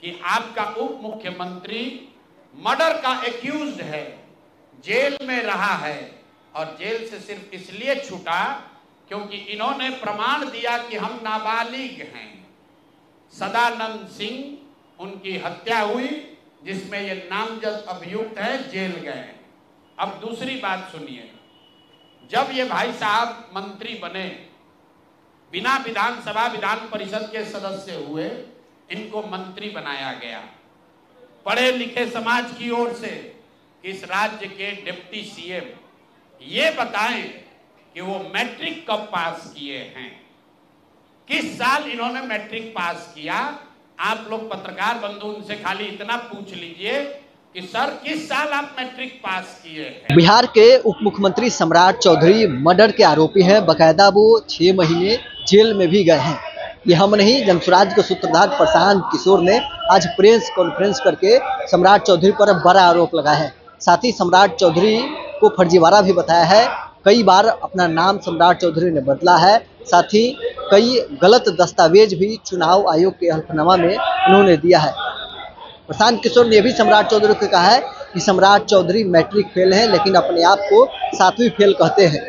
कि आपका उप मुख्यमंत्री मर्डर का एक्यूज्ड है, जेल में रहा है और जेल से सिर्फ इसलिए छूटा क्योंकि इन्होंने प्रमाण दिया कि हम नाबालिग हैं। सदानंद सिंह उनकी हत्या हुई जिसमें ये नामजद अभियुक्त है, जेल गए। अब दूसरी बात सुनिए, जब ये भाई साहब मंत्री बने, बिना विधानसभा विधान परिषद के सदस्य हुए, इनको मंत्री बनाया गया। पढ़े लिखे समाज की ओर से इस राज्य के डिप्टी सीएम ये बताएं कि वो मैट्रिक कब पास किए हैं, किस साल इन्होंने मैट्रिक पास किया। आप लोग पत्रकार बंधु उनसे खाली इतना पूछ लीजिए कि सर किस साल आप मैट्रिक पास किए हैं। बिहार के उप मुख्यमंत्री सम्राट चौधरी मर्डर के आरोपी हैं। बकायदा वो 6 महीने जेल में भी गए हैं। ये हम नहीं, जनसुराज के सूत्रधार प्रशांत किशोर ने आज प्रेस कॉन्फ्रेंस करके सम्राट चौधरी पर बड़ा आरोप लगाया है। साथ ही सम्राट चौधरी को फर्जीवाड़ा भी बताया है। कई बार अपना नाम सम्राट चौधरी ने बदला है। साथ ही कई गलत दस्तावेज भी चुनाव आयोग के हल्फनामा में उन्होंने दिया है। प्रशांत किशोर ने भी सम्राट चौधरी को कहा है कि सम्राट चौधरी मैट्रिक फेल हैं, लेकिन अपने आप को 7वीं फेल कहते हैं।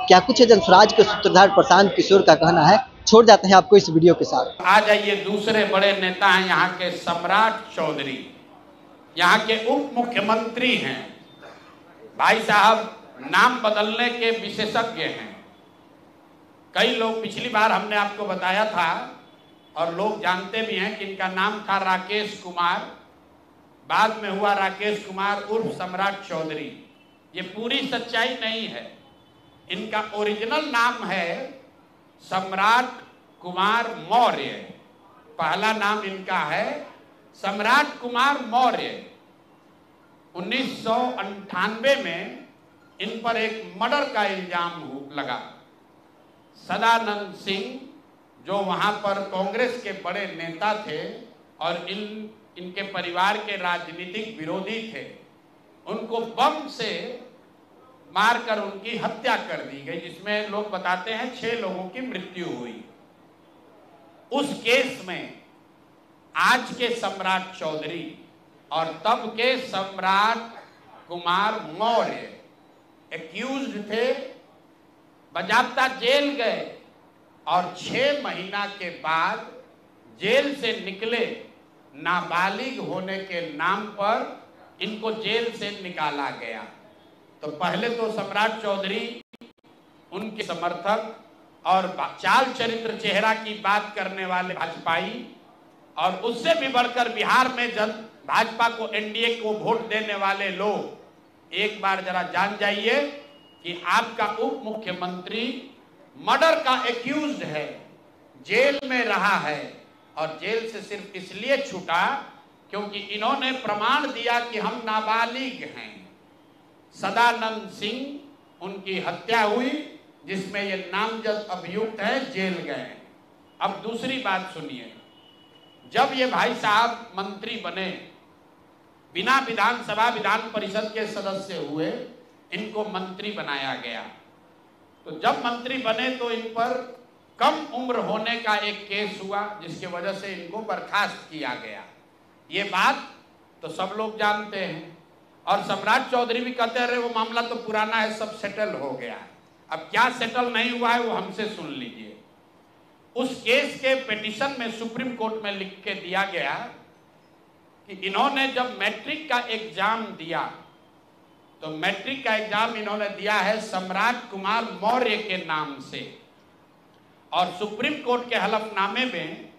क्या कुछ है जनसुराज के सूत्रधार प्रशांत किशोर का कहना है, छोड़ जाते हैं आपको इस वीडियो के साथ। आ जाइए, दूसरे बड़े नेता हैं यहाँ के सम्राट चौधरी, यहाँ के उप मुख्यमंत्री हैं। भाई साहब नाम बदलने के विशेषज्ञ हैं। कई लोग, पिछली बार हमने आपको बताया था और लोग जानते भी हैं कि इनका नाम था राकेश कुमार, बाद में हुआ राकेश कुमार उर्फ सम्राट चौधरी। ये पूरी सच्चाई नहीं है। इनका ओरिजिनल नाम है सम्राट कुमार मौर्य। पहला नाम इनका है सम्राट कुमार मौर्य। 1998 में इन पर एक मर्डर का इल्जाम लगा। सदानंद सिंह जो वहां पर कांग्रेस के बड़े नेता थे और इनके परिवार के राजनीतिक विरोधी थे, उनको बम से मारकर उनकी हत्या कर दी गई, जिसमें लोग बताते हैं 6 लोगों की मृत्यु हुई। उस केस में आज के सम्राट चौधरी और तब के सम्राट कुमार मौर्य एक्यूज्ड थे, बजाबता जेल गए और 6 महीना के बाद जेल से निकले। नाबालिग होने के नाम पर इनको जेल से निकाला गया। तो पहले तो सम्राट चौधरी उनके समर्थक और चाल चरित्र चेहरा की बात करने वाले भाजपाई, और उससे भी बढ़कर बिहार में भाजपा को, एनडीए को वोट देने वाले लोग एक बार जरा जान जाइए कि आपका उप मुख्यमंत्री मर्डर का एक्यूज्ड है, जेल में रहा है और जेल से सिर्फ इसलिए छूटा क्योंकि इन्होंने प्रमाण दिया कि हम नाबालिग हैं। सदानंद सिंह उनकी हत्या हुई जिसमें ये नामजद अभियुक्त है, जेल गए। अब दूसरी बात सुनिए, जब ये भाई साहब मंत्री बने, बिना विधानसभा विधान परिषद के सदस्य हुए, इनको मंत्री बनाया गया। तो जब मंत्री बने तो इन पर कम उम्र होने का एक केस हुआ जिसकी वजह से इनको बर्खास्त किया गया। ये बात तो सब लोग जानते हैं और सम्राट चौधरी भी कहते रहे वो मामला तो पुराना है, सब सेटल हो गया है। अब क्या सेटल नहीं हुआ है वो हमसे सुन लीजिए। उस केस के पिटीशन में सुप्रीम कोर्ट में लिख के दिया गया कि इन्होंने जब मैट्रिक का एग्जाम दिया तो मैट्रिक का एग्जाम इन्होंने दिया है सम्राट कुमार मौर्य के नाम से, और सुप्रीम कोर्ट के हलफनामे में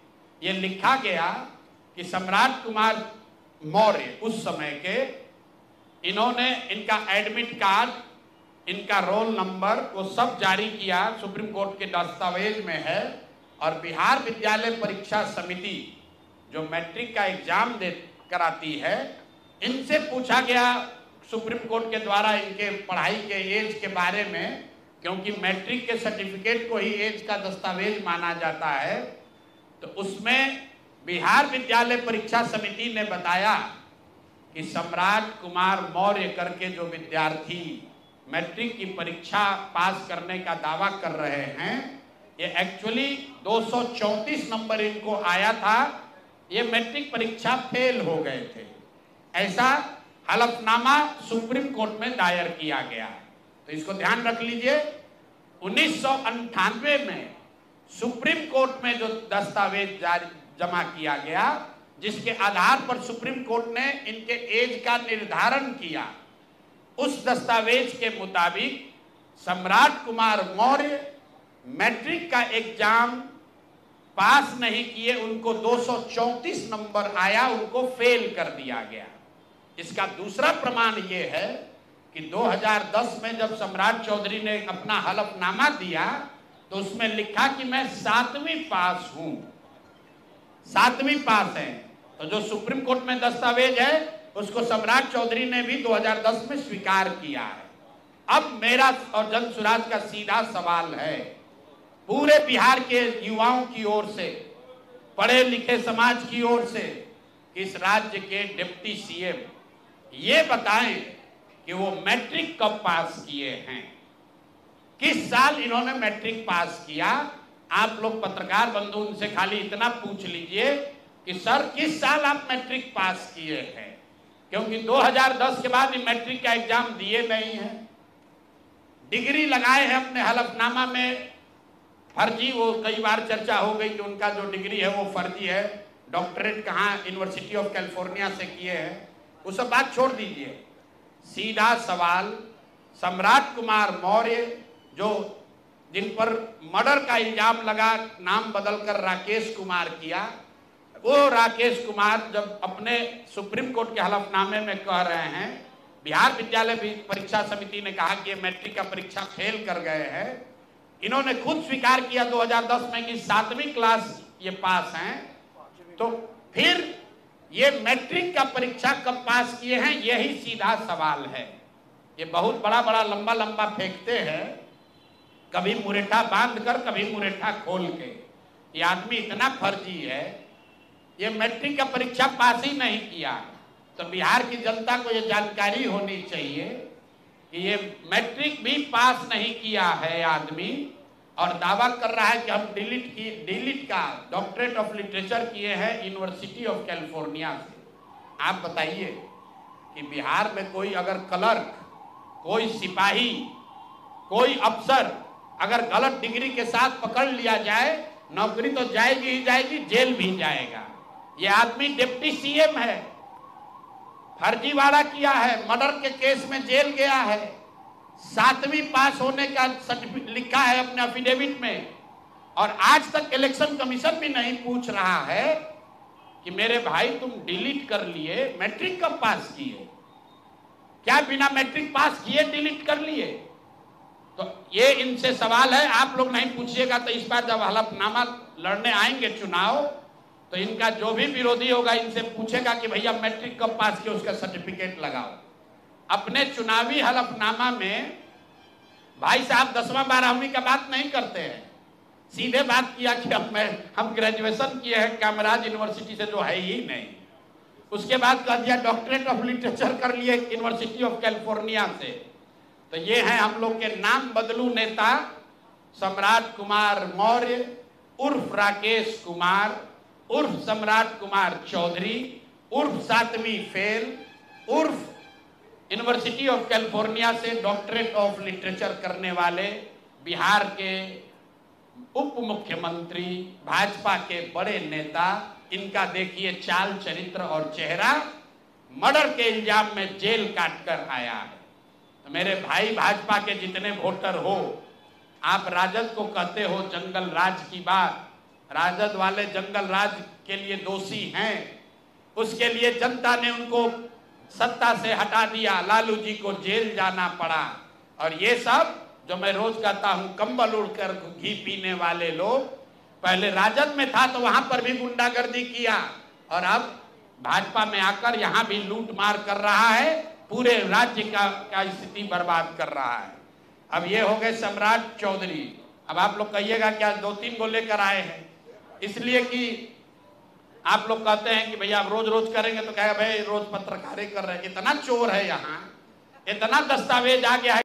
यह लिखा गया कि सम्राट कुमार मौर्य उस समय के, इन्होंने इनका एडमिट कार्ड, इनका रोल नंबर वो सब जारी किया, सुप्रीम कोर्ट के दस्तावेज में है। और बिहार विद्यालय परीक्षा समिति जो मैट्रिक का एग्जाम कराती है, इनसे पूछा गया सुप्रीम कोर्ट के द्वारा इनके पढ़ाई के एज के बारे में, क्योंकि मैट्रिक के सर्टिफिकेट को ही एज का दस्तावेज माना जाता है। तो उसमें बिहार विद्यालय परीक्षा समिति ने बताया कि सम्राट कुमार मौर्य करके जो विद्यार्थी मैट्रिक की परीक्षा पास करने का दावा कर रहे हैं, ये एक्चुअली 234 नंबर इनको आया था ये मैट्रिक परीक्षा फेल हो गए थे। ऐसा हलफनामा सुप्रीम कोर्ट में दायर किया गया। तो इसको ध्यान रख लीजिए, 1998 में सुप्रीम कोर्ट में जो दस्तावेज जमा किया गया, जिसके आधार पर सुप्रीम कोर्ट ने इनके एज का निर्धारण किया, उस दस्तावेज के मुताबिक सम्राट कुमार मौर्य मैट्रिक का एग्जाम पास नहीं किए, उनको 234 नंबर आया, उनको फेल कर दिया गया। इसका दूसरा प्रमाण यह है कि 2010 में जब सम्राट चौधरी ने अपना हलफनामा दिया तो उसमें लिखा कि मैं 7वीं पास हूं, 7वीं पास है। तो जो सुप्रीम कोर्ट में दस्तावेज है उसको सम्राट चौधरी ने भी 2010 में स्वीकार किया है। अब मेरा और जन सुराज का सीधा सवाल है पूरे बिहार के युवाओं की ओर से, पढ़े लिखे समाज की ओर से, कि इस राज्य के डिप्टी सीएम ये बताएं कि वो मैट्रिक कब पास किए हैं, किस साल इन्होंने मैट्रिक पास किया। आप लोग पत्रकार बंधु उनसे खाली इतना पूछ लीजिए कि सर किस साल आप मैट्रिक पास किए हैं, क्योंकि 2010 के बाद मैट्रिक का एग्जाम दिए नहीं है। डिग्री लगाए हैं अपने हलफनामा में फर्जी, वो कई बार चर्चा हो गई कि उनका जो डिग्री है वो फर्जी है, डॉक्टरेट कहाँ यूनिवर्सिटी ऑफ कैलिफोर्निया से किए हैं, वो सब बात छोड़ दीजिए। सीधा सवाल, सम्राट कुमार मौर्य जो जिन पर मर्डर का इल्जाम लगा, नाम बदलकर राकेश कुमार किया, वो राकेश कुमार जब अपने सुप्रीम कोर्ट के हलफनामे में कह रहे हैं, बिहार विद्यालय परीक्षा समिति ने कहा कि ये मैट्रिक का परीक्षा फेल कर गए हैं, इन्होंने खुद स्वीकार किया 2010 में कि 7वीं क्लास ये पास हैं, तो फिर ये मैट्रिक का परीक्षा कब पास किए हैं, यही सीधा सवाल है। ये बहुत बड़ा बड़ा लंबा लंबा फेंकते हैं, कभी मुरेठा बांध कर कभी मुरेठा खोल के। ये आदमी इतना फर्जी है, ये मैट्रिक का परीक्षा पास ही नहीं किया। तो बिहार की जनता को ये जानकारी होनी चाहिए कि ये मैट्रिक भी पास नहीं किया है आदमी, और दावा कर रहा है कि हम डिलीट का डॉक्टरेट ऑफ लिटरेचर किए हैं यूनिवर्सिटी ऑफ कैलिफोर्निया से। आप बताइए कि बिहार में कोई अगर क्लर्क, कोई सिपाही, कोई अफसर अगर गलत डिग्री के साथ पकड़ लिया जाए, नौकरी तो जाएगी ही जाएगी, जेल भी जाएगा। ये आदमी डिप्टी सीएम है, फर्जीवाड़ा किया है, मर्डर के केस में जेल गया है, 7वीं पास होने का सर्टिफिकेट लिखा है अपने एफिडेविट में, और आज तक इलेक्शन कमीशन भी नहीं पूछ रहा है कि मेरे भाई तुम डिलीट कर लिए, मैट्रिक कब पास किए, क्या बिना मैट्रिक पास किए डिलीट कर लिए। तो ये इनसे सवाल है, आप लोग नहीं पूछिएगा तो इस बार जब हलफनामा लड़ने आएंगे चुनाव, तो इनका जो भी विरोधी होगा इनसे पूछेगा कि भैया मैट्रिक कब पास किया, उसका सर्टिफिकेट लगाओ। अपने चुनावी हलफनामा में भाई साहब 10वां 12वीं का बात नहीं करते हैं, सीधे बात किया कि हम ग्रेजुएशन किए हैं कामराज यूनिवर्सिटी से, जो है ही नहीं। उसके बाद कह दिया डॉक्टरेट ऑफ लिटरेचर कर लिए यूनिवर्सिटी ऑफ कैलिफोर्निया से। तो ये है हम लोग के नाम बदलू नेता सम्राट कुमार मौर्य उर्फ राकेश कुमार उर्फ सम्राट कुमार चौधरी उर्फ 7वीं फेल उर्फ यूनिवर्सिटी ऑफ कैलिफोर्निया से डॉक्टरेट ऑफ लिटरेचर करने वाले बिहार के उप मुख्यमंत्री, भाजपा के बड़े नेता। इनका देखिए चाल चरित्र और चेहरा, मर्डर के इल्जाम में जेल काट कर आया है। तो मेरे भाई भाजपा के जितने वोटर हो, आप राजद को कहते हो जंगल राज की बात, राजद वाले जंगल राज के लिए दोषी हैं, उसके लिए जनता ने उनको सत्ता से हटा दिया, लालू जी को जेल जाना पड़ा। और ये सब जो मैं रोज कहता हूं, कंबल उड़कर घी पीने वाले लोग, पहले राजद में था तो वहां पर भी गुंडागर्दी किया, और अब भाजपा में आकर यहां भी लूट मार कर रहा है, पूरे राज्य का स्थिति बर्बाद कर रहा है। अब ये हो गए सम्राट चौधरी। अब आप लोग कहिएगा क्या 2-3 को लेकर आए हैं, इसलिए कि आप लोग कहते हैं कि भैया आप रोज रोज करेंगे तो कहेगा भाई रोज पत्रकारें कर रहे हैं। इतना चोर है यहाँ, इतना दस्तावेज आ गया है।